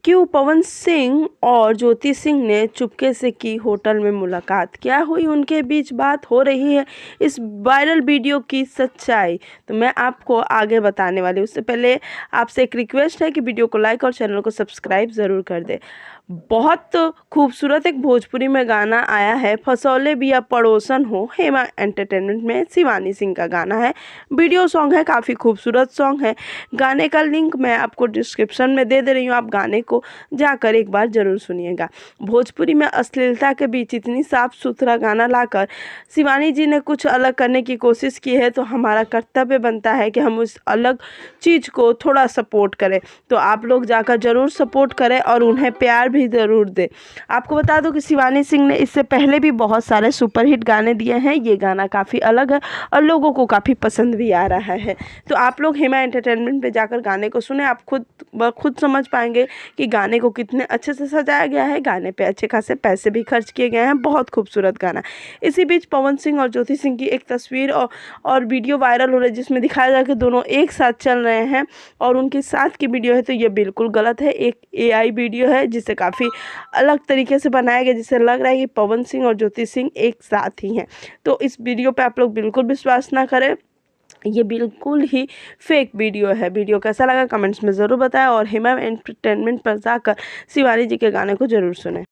क्यों पवन सिंह और ज्योति सिंह ने चुपके से की होटल में मुलाकात, क्या हुई उनके बीच बात, हो रही है इस वायरल वीडियो की सच्चाई, तो मैं आपको आगे बताने वाली हूँ। उससे पहले आपसे एक रिक्वेस्ट है कि वीडियो को लाइक और चैनल को सब्सक्राइब ज़रूर कर दे। बहुत खूबसूरत एक भोजपुरी में गाना आया है, फसौले बिया पड़ोसन हो, हेमा एंटरटेनमेंट में शिवानी सिंह का गाना है। वीडियो सॉन्ग है, काफ़ी खूबसूरत सॉन्ग है। गाने का लिंक मैं आपको डिस्क्रिप्शन में दे रही हूँ, आप गाने को जाकर एक बार ज़रूर सुनिएगा। भोजपुरी में अश्लीलता के बीच इतनी साफ सुथरा गाना लाकर शिवानी जी ने कुछ अलग करने की कोशिश की है, तो हमारा कर्तव्य बनता है कि हम उस अलग चीज़ को थोड़ा सपोर्ट करें। तो आप लोग जाकर ज़रूर सपोर्ट करें और उन्हें प्यार भी ज़रूर दें। आपको बता दूं कि शिवानी सिंह ने इससे पहले भी बहुत सारे सुपरहिट गाने दिए हैं, ये गाना काफ़ी अलग है और लोगों को काफ़ी पसंद भी आ रहा है। तो आप लोग हेमा एंटरटेनमेंट पे जाकर गाने को सुने, आप खुद समझ पाएंगे कि गाने को कितने अच्छे से सजाया गया है। गाने पे अच्छे खासे पैसे भी खर्च किए गए हैं, बहुत खूबसूरत गाना। इसी बीच पवन सिंह और ज्योति सिंह की एक तस्वीर और वीडियो वायरल हो रही है, जिसमें दिखाया जा कि दोनों एक साथ चल रहे हैं और उनके साथ की वीडियो है, तो ये बिल्कुल गलत है। एक AI वीडियो है जिसे काफ़ी अलग तरीके से बनाया गया, जिससे लग रहा है कि पवन सिंह और ज्योति सिंह एक साथ ही हैं। तो इस वीडियो पे आप लोग बिल्कुल विश्वास ना करें, ये बिल्कुल ही फेक वीडियो है। वीडियो कैसा लगा कमेंट्स में ज़रूर बताएं और हेमा एंटरटेनमेंट पर जाकर शिवानी जी के गाने को ज़रूर सुनें।